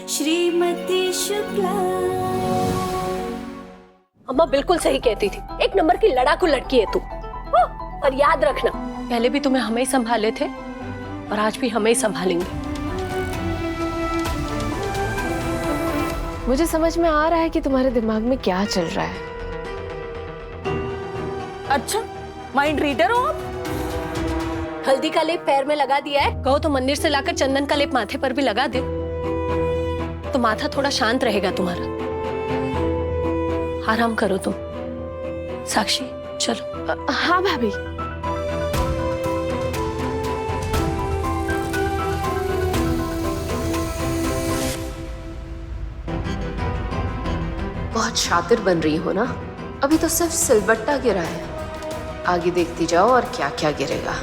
श्रीमती शुक्ला। अम्मा बिल्कुल सही कहती थी, एक नंबर की लड़ाकू लड़की है तू। और याद रखना, पहले भी तुम्हें हमें ही संभाले थे और आज भी हमें ही संभालेंगे। मुझे समझ में आ रहा है कि तुम्हारे दिमाग में क्या चल रहा है। अच्छा, माइंड रीडर हो आप? हल्दी का लेप पैर में लगा दिया है, कहो तो मंदिर से लाकर चंदन का लेप माथे पर भी लगा दे, तो माथा थोड़ा शांत रहेगा तुम्हारा। आराम करो तुम। साक्षी चलो। हाँ भाभी। बहुत शातिर बन रही हो ना, अभी तो सिर्फ सिलबट्टा गिरा है, आगे देखती जाओ और क्या क्या गिरेगा।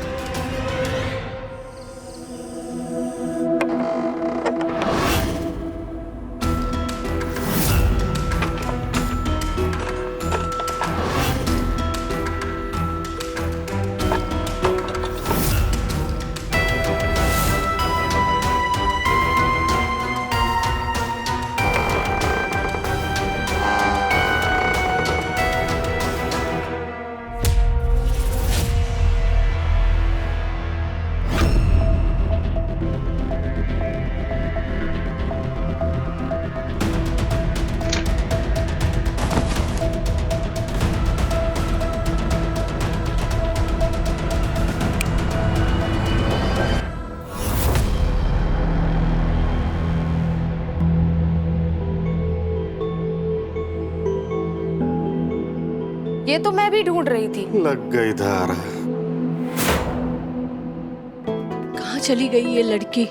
ये तो मैं भी ढूंढ रही थी। लग गई धार। कहाँ चली गई ये लड़की?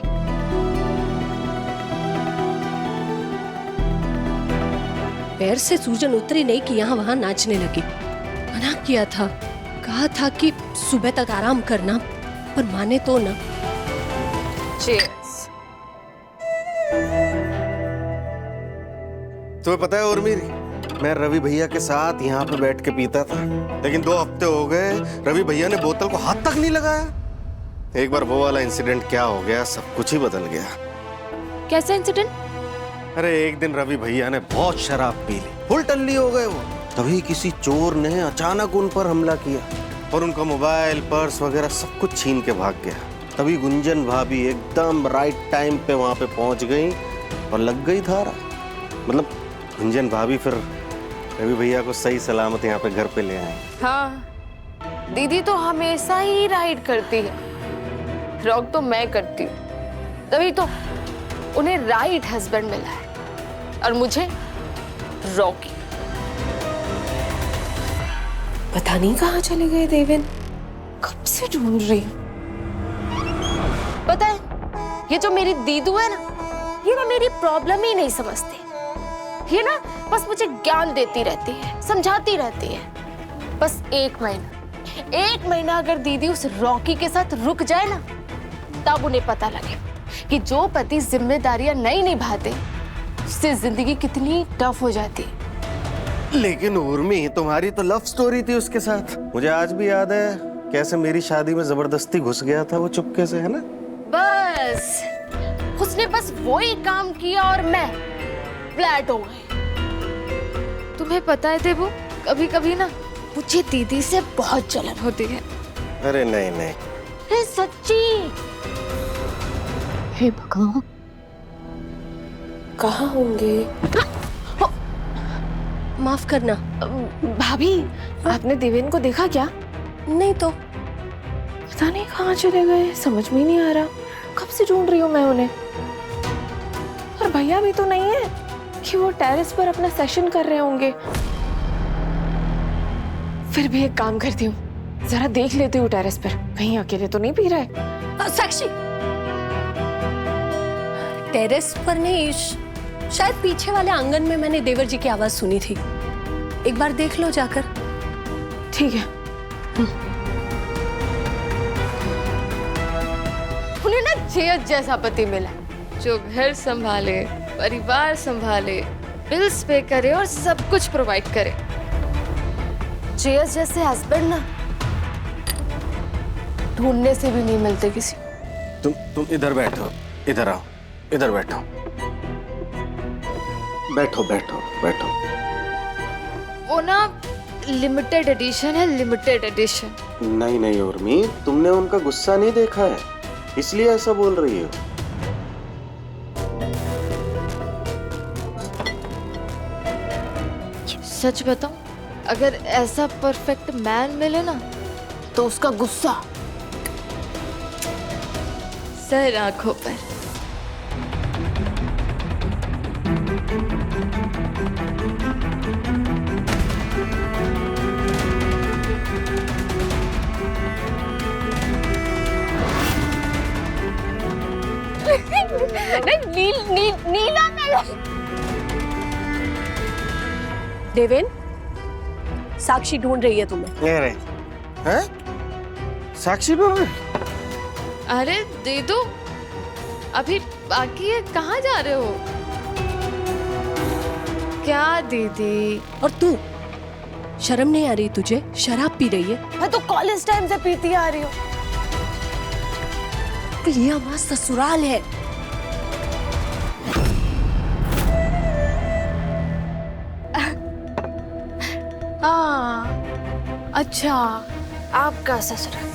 पैर से सूजन उतरी नहीं कि यहाँ वहां नाचने लगी। मना किया था, कहा था कि सुबह तक आराम करना, पर माने तो ना। चीयर्स। तुम्हें पता है उर्मी, मैं रवि भैया के साथ यहाँ पे बैठ के पीता था, लेकिन 2 हफ्ते हो गए रवि भैया ने बोतल को हाथ तक नहीं लगाया। एक बार वो वाला इंसिडेंट क्या हो गया, सब कुछ ही बदल गया। कैसा इंसिडेंट? अरे एक दिन रवि भैया ने बहुत शराब पी ली, फुल टल्ली हो गए वो। तभी किसी चोर ने अचानक उन पर हमला किया और उनका मोबाइल, पर्स वगैरह सब कुछ छीन के भाग गया। तभी गुंजन भाभी एकदम राइट टाइम पे वहां पे पहुंच गई और लग गई धारा। मतलब गुंजन भाभी फिर रवि भैया को सही सलामत यहाँ पे घर पे ले आए। हाँ, दीदी तो हमेशा ही राइड करती है, रॉक तो मैं करती हूँ, तभी तो उन्हें राइट हस्बैंड मिला है और मुझे रॉकी। पता नहीं कहाँ चले गए देवेन, कब से ढूंढ रही हूँ। पता है, ये जो मेरी दीदू है ना, ये ना मेरी प्रॉब्लम ही नहीं समझती। ये ना बस मुझे ज्ञान देती रहती है, समझाती रहती है। बस एक महीना अगर दीदी उस रॉकी के साथ रुक जाए ना, तब उन्हें पता लगे कि जो पति जिम्मेदारियां नहीं निभाते, उससे जिंदगी कितनी टफ हो जाती है। लेकिन उर्मी, तुम्हारी तो लव स्टोरी थी उसके साथ। मुझे आज भी याद है कैसे मेरी शादी में जबरदस्ती घुस गया था वो चुपके से, है ना? बस उसने बस वही काम किया और मैं फ्लैट हो गई। तुम्हें पता है देवू, कभी कभी ना मुझे दीदी से बहुत जलन होती है। अरे नहीं नहीं, अरे सच्ची। हे भगवान, कहाँ होंगे? माफ करना। भाभी, आपने देवेन को देखा क्या? नहीं तो। पता नहीं कहाँ चले गए, समझ में ही नहीं आ रहा। कब से ढूंढ रही हूँ मैं उन्हें। और भैया भी तो नहीं है कि वो टेरेस पर अपना सेशन कर रहे होंगे। फिर भी एक काम करती हूँ, जरा देख लेती हूँ टेरेस पर, कहीं अकेले तो नहीं पी रहा है। साक्षी, टेरेस पर नहीं, शायद पीछे वाले आंगन में मैंने देवर जी की आवाज सुनी थी। एक बार देख लो जाकर। ठीक है। उन्हें ना जयत जैसा पति मिला, जो घर संभाले, परिवार संभाले, बिल्स पे करे और सब कुछ प्रोवाइड करे। जयत जैसे हस्बैंड ना ढूंढने से भी नहीं मिलते किसी। तुम इधर बैठो, इधर आओ, इधर बैठो। बैठो बैठो बैठो। वो ना लिमिटेड एडिशन है, लिमिटेड एडिशन। नहीं नहीं उर्मी, तुमने उनका गुस्सा नहीं देखा है, इसलिए ऐसा बोल रही हो। सच बताऊं, अगर ऐसा परफेक्ट मैन मिले ना तो उसका गुस्सा सर आंखों पर। नीला देवेन, साक्षी ढूंढ रही है तुम्हें। ये रहे हैं? साक्षी बोल। अरे दे दो, अभी बाकी है, कहाँ जा रहे हो? क्या दीदी? और तू, शर्म नहीं आ रही तुझे? शराब पी रही है। मैं तो कॉलेज टाइम से पीती आ रही हूँ। ये हमारा ससुराल है। अच्छा, आपका ससुराल,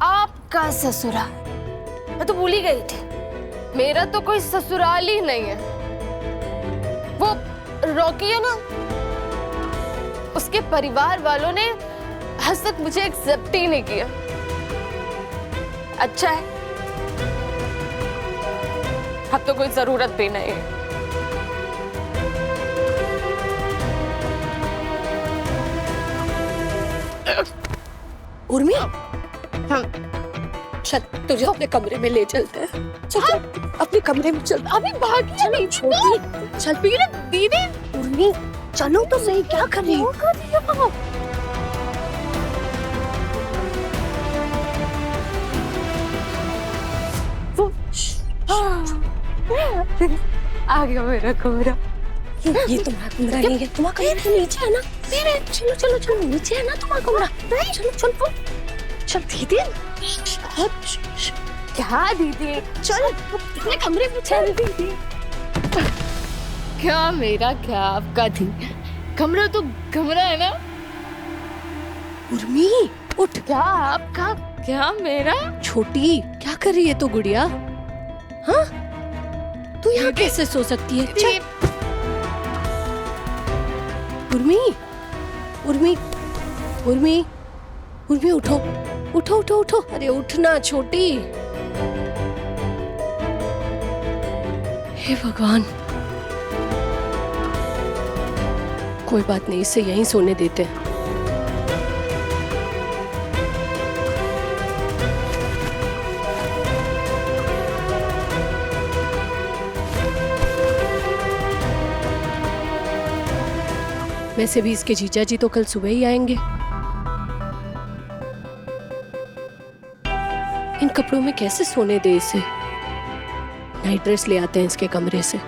आपका ससुराल। मैं तो भूल ही गई थी, मेरा तो कोई ससुराल ही नहीं है। वो रॉकी है ना, उसके परिवार वालों ने आज तक मुझे एक्सेप्ट ही नहीं किया। अच्छा है, अब तो कोई जरूरत भी नहीं है। उर्मी, चल तुझे अपने कमरे में ले चलते हैं। चल चल, अपने कमरे में चल। अभी भागी नहीं छोटी। चल पी ले दीदी। उर्मी चलो तो सही, क्या कर रही हो? आ गया मेरा कमरा। ये तुम्हारा कमरा नहीं है, तुम्हारा कमरा तो नीचे है ना। चलो चलो चलो, नीचे है ना तुम्हारा कमरा। चलो चलो चल दीदी। क्या दीदी? चल अपने कमरे में चल दीदी। क्या मेरा क्या आपका थी? कमरा तो कमरा है ना। उर्मी उठ। क्या आपका क्या मेरा? छोटी क्या कर रही है तू गुड़िया? हाँ, तू यहाँ कैसे सो सकती है? चल। उर्मी उर्मी उर्मी उर्मी उठो उठो उठो उठो। अरे उठना छोटी। हे भगवान, कोई बात नहीं, इसे यहीं सोने देते हैं। वैसे भी इसके जीजा जी तो कल सुबह ही आएंगे। इन कपड़ों में कैसे सोने दे इसे? नाइट ड्रेस ले आते हैं इसके कमरे से।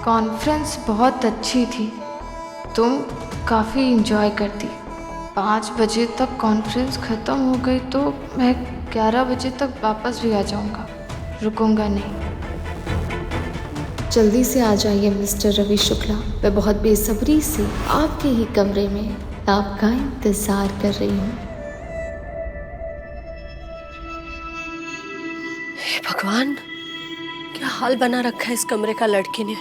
कॉन्फ्रेंस बहुत अच्छी थी, तुम काफ़ी इंजॉय करती। 5 बजे तक कॉन्फ्रेंस ख़त्म हो गई तो मैं 11 बजे तक वापस भी आ जाऊंगा, रुकूंगा नहीं। जल्दी से आ जाइए मिस्टर रवि शुक्ला, मैं बहुत बेसब्री से आपके ही कमरे में आपका इंतजार कर रही हूँ। हे भगवान, क्या हाल बना रखा है इस कमरे का लड़की ने।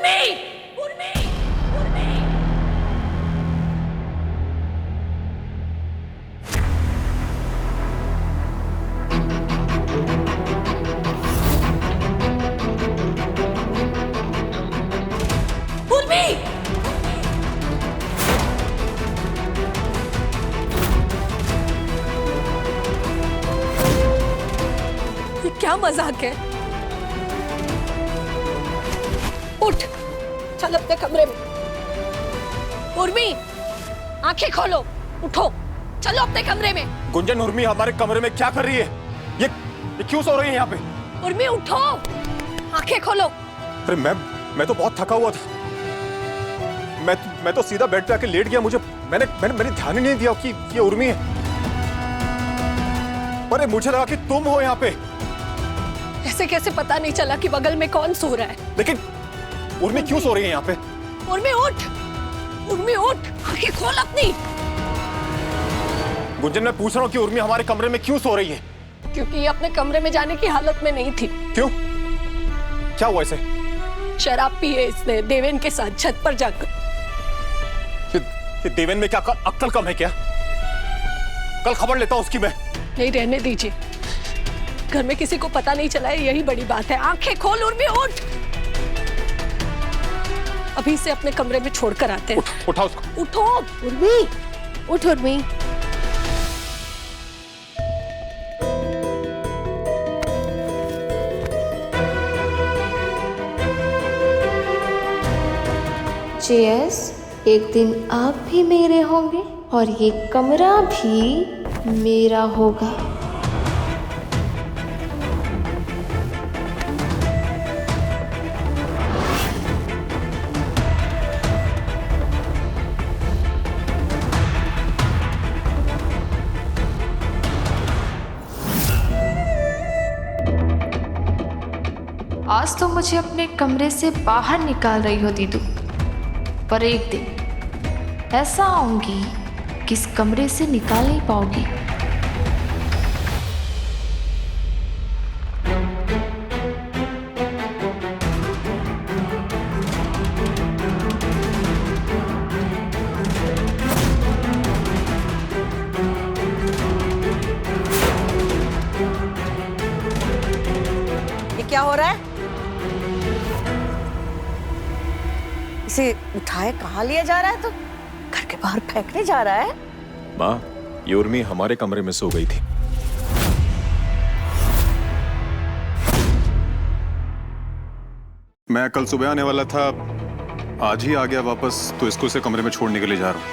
उर्मी, उर्मी, उर्मी। उर्मी, ये क्या मजाक है? उठ, चल अपने कमरे में। उर्मी, आंखें खोलो, उठो, चलो अपने कमरे में। गुंजन, उर्मी हमारे कमरे में क्या कर रही है? ये क्यों सो रही है यहाँ पे? उर्मी उठो, आंखें खोलो। अरे मैं तो बहुत थका हुआ था। मैं तो सीधा बेड पे आके लेट गया। मैंने ध्यान ही नहीं दिया कि ये उर्मी है। अरे मुझे लगा कि तुम हो यहाँ पे। ऐसे कैसे पता नहीं चला कि बगल में कौन सो रहा है? लेकिन उर्मी क्यों सो रही है यहाँ पे? उर्मी उठ, उर्मी उठ, आंखें खोल अपनी। गुंजन, मैं पूछ रहा हूँ कि उर्मी हमारे कमरे में क्यों सो रही है? क्योंकि ये अपने कमरे में जाने की हालत में नहीं थी। क्यों? क्या हुआ इसे? शराब पी है इसने देवेन के साथ छत पर जाकर। ये देवेन में क्या अक्ल कम है क्या? कल खबर लेता हूँ उसकी मैं। नहीं, रहने दीजिए। घर में किसी को पता नहीं चला है, यही बड़ी बात है। आंखें खोल उर्मी, उठ। अभी से अपने कमरे में छोड़कर आते हैं। उठा उसको। उठो उर्मी, उठ उर्मी। चीयर्स, एक दिन आप भी मेरे होंगे और ये कमरा भी मेरा होगा। आज तो मुझे अपने कमरे से बाहर निकाल रही हो दीदू, पर एक दिन ऐसा आऊंगी कि इस कमरे से निकाल नहीं पाओगी। ये क्या हो रहा है? इसे उठाए कहाँ लिया जा रहा है? तो घर के बाहर फेंकने जा रहा है? माँ, ये उर्मी हमारे कमरे में सो गई थी। मैं कल सुबह आने वाला था, आज ही आ गया वापस, तो इसको इसे कमरे में छोड़ने के लिए जा रहा हूँ।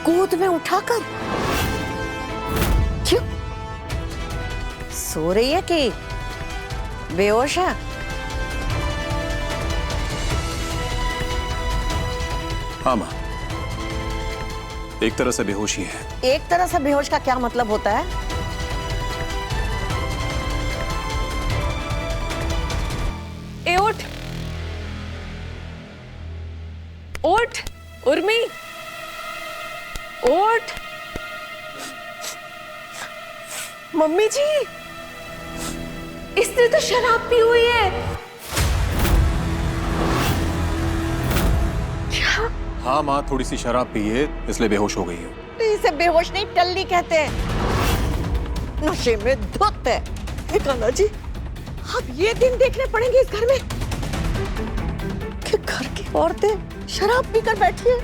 गोद में उठाकर? क्यों? सो रही है कि बेहोश है? हाँ माँ, एक तरह से बेहोशी है। एक तरह से बेहोश का क्या मतलब होता है? ए उठ, उठ उर्मी, उठ। मम्मी जी, इसने तो शराब पी हुई है। क्या? हाँ माँ, थोड़ी सी शराब पी है इसलिए बेहोश हो गई है। इसे बेहोश नहीं, टल्ली कहते हैं। नशे में धुत है। कान्हा जी, अब ये दिन देखने पड़ेंगे इस घर में कि घर की औरतें शराब पीकर बैठी है।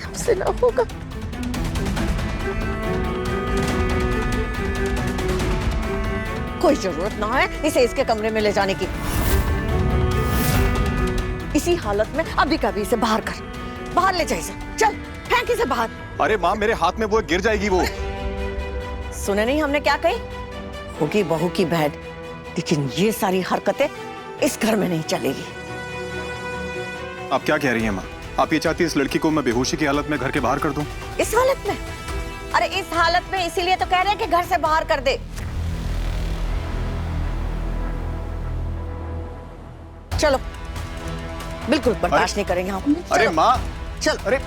हमसे ना होगा। कोई जरूरत ना है इसे इसके कमरे में ले जाने की। इसी हालत में अभी कभी इसे बाहर कर, बाहर ले जा इसे। चल, फेंक इसे बाहर। अरे माँ, मेरे हाथ में वो गिर जाएगी वो। सुने नहीं हमने क्या कही? होगी बहू की भेंट, लेकिन ये सारी हरकतें इस घर में नहीं चलेगी। आप क्या कह रही हैं माँ? आप ये चाहती है इस लड़की को मैं बेहोशी की हालत में घर के बाहर कर दूं? इस हालत में? अरे इस हालत में इसीलिए तो कह रहे हैं कि घर से बाहर कर दे। चलो, बिल्कुल बर्दाश्त नहीं करेंगे हम। अरे माँ, चल। अरे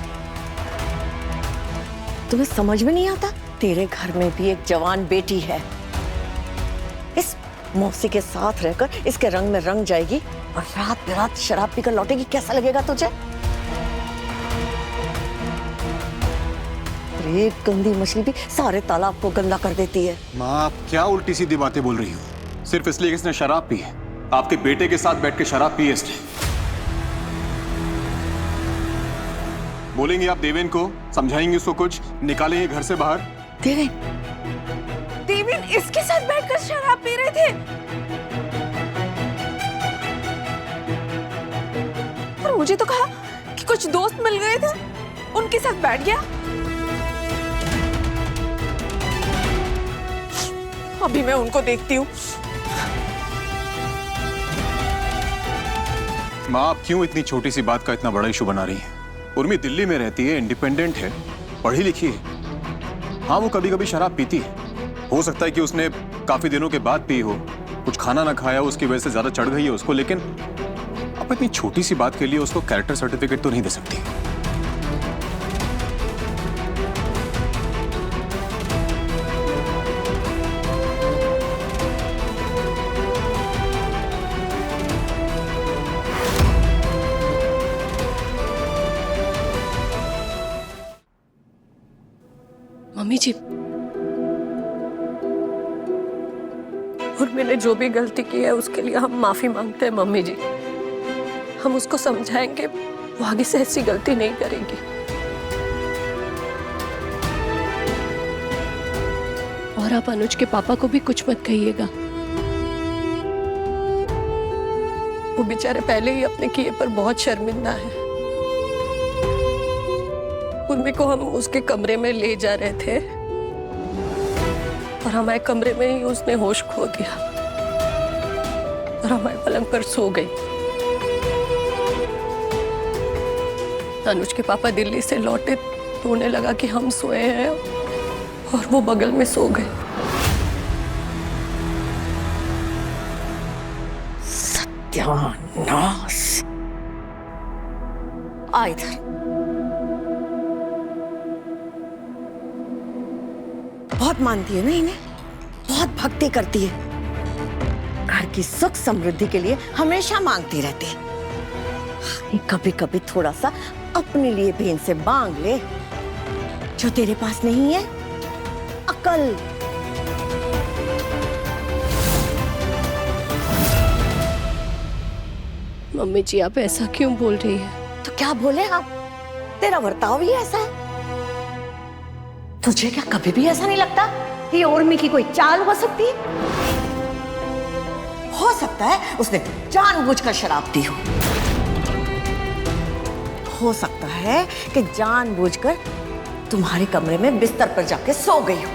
तुम्हें समझ में नहीं आता? तेरे घर में भी एक जवान बेटी है। इस मौसी के साथ रहकर इसके रंग में रंग जाएगी और रात बेरात शराब पीकर लौटेगी, कैसा लगेगा तुझे? एक गंदी मछली भी सारे तालाब को गंदा कर देती है। माँ, आप क्या उल्टी सीधी बातें बोल रही हो? सिर्फ इसलिए कि इसने शराब पी है। आपके बेटे के साथ बैठ के शराब पी है इसने। बोलेंगे आप देवेन को, समझाएंगे उसको कुछ, निकालेंगे घर से बाहर। देवेन इसके साथ बैठकर शराब पी रहे थे और मुझे तो कहा कि कुछ दोस्त मिल गए थे, उनके साथ बैठ गया। अभी मैं उनको देखती हूँ। माँ, आप क्यों इतनी छोटी सी बात का इतना बड़ा इशू बना रही है? उर्मी दिल्ली में रहती है, इंडिपेंडेंट है, पढ़ी लिखी है। हाँ, वो कभी कभी शराब पीती है। हो सकता है कि उसने काफी दिनों के बाद पी हो, कुछ खाना ना खाया, उसकी वजह से ज्यादा चढ़ गई है उसको। लेकिन आप इतनी छोटी सी बात के लिए उसको कैरेक्टर सर्टिफिकेट तो नहीं दे सकती। मम्मी जी, और मैंने जो भी गलती की है उसके लिए हम माफी मांगते हैं मम्मी जी। हम उसको समझाएंगे, वो आगे से ऐसी गलती नहीं करेगी। और आप अनुज के पापा को भी कुछ मत कहिएगा। वो बेचारे पहले ही अपने किए पर बहुत शर्मिंदा है। उर्मी को हम उसके कमरे में ले जा रहे थे और हमारे कमरे में ही उसने होश खो दिया और हमारे पलंग पर सो गई। अनुज के पापा दिल्ली से लौटे तो उन्हें लगा कि हम सोए हैं और वो बगल में सो गए। सत्यानाश! आ इधर। बहुत मानती है ना इन्हें, बहुत भक्ति करती है, घर की सुख समृद्धि के लिए हमेशा मांगती रहती है। कभी कभी थोड़ा सा अपने लिए भी इनसे मांग ले, जो तेरे पास नहीं है, अकल। मम्मी जी, आप ऐसा क्यों बोल रही है? तो क्या बोले हम? तेरा बर्ताव ही ऐसा है। तुझे क्या कभी भी ऐसा नहीं लगता कि उर्मी की कोई चाल हो सकती है? हो सकता है उसने जानबूझकर शराब पी हो सकता है कि जानबूझकर तुम्हारे कमरे में बिस्तर पर जाके सो गई हो।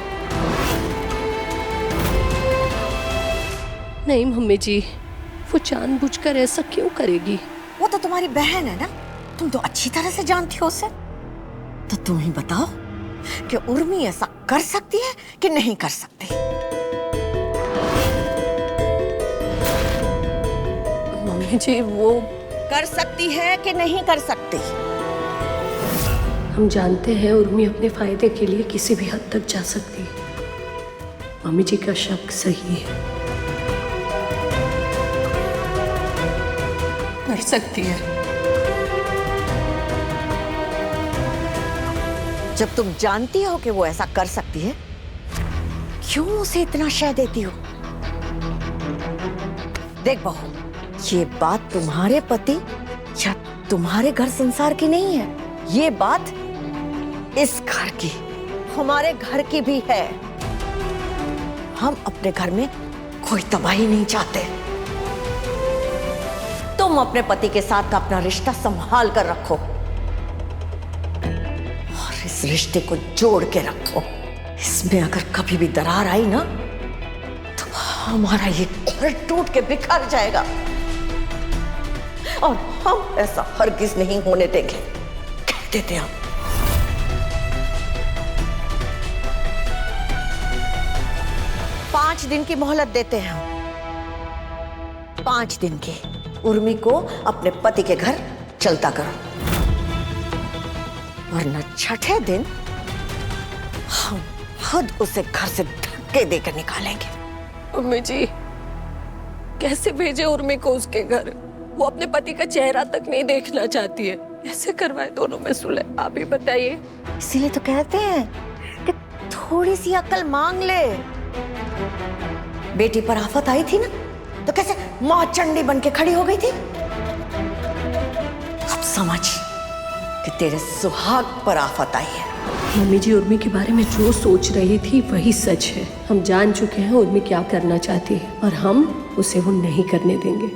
नहीं मम्मी जी, वो जानबूझकर ऐसा क्यों करेगी? वो तो तुम्हारी बहन है ना, तुम तो अच्छी तरह से जानती हो उसे। तो तुम ही बताओ कि उर्मी ऐसा कर सकती है कि नहीं कर सकती? मम्मी जी, वो कर सकती है कि नहीं कर सकती? हम जानते हैं उर्मी अपने फायदे के लिए किसी भी हद तक जा सकती है। मम्मी जी का शक सही है, कर सकती है। जब तुम जानती हो कि वो ऐसा कर सकती है, क्यों उसे इतना शय देती हो? देख बहू, ये बात तुम्हारे पति या तुम्हारे घर संसार की नहीं है, ये बात इस घर की, हमारे घर की भी है। हम अपने घर में कोई तबाही नहीं चाहते। तुम अपने पति के साथ अपना रिश्ता संभाल कर रखो और इस रिश्ते को जोड़ के रखो। इसमें अगर कभी भी दरार आई ना, तो हमारा ये घर टूट के बिखर जाएगा और हम ऐसा हरगिज नहीं होने देंगे, कह देते हम। पांच दिन की मोहलत देते हैं हम, 5 दिन की। उर्मी को अपने पति के घर चलता करो, वरना छठे दिन हम खुद उसे घर से धक्के देकर निकालेंगे। मम्मी जी, कैसे भेजे उर्मी को उसके घर? वो अपने पति का चेहरा तक नहीं देखना चाहती है। ऐसे करवाए दोनों में सुलह, आप ही बताइए। इसीलिए तो कहते हैं कि थोड़ी सी अक्ल मांग ले। बेटी पर आफत आई थी ना, तो कैसे मां चंडी बन के खड़ी हो गई थी। अब समझ कि तेरे सुहाग पर आफत आई है। मम्मी जी उर्मी के बारे में जो सोच रही थी वही सच है। हम जान चुके हैं उर्मी क्या करना चाहती है और हम उसे वो नहीं करने देंगे।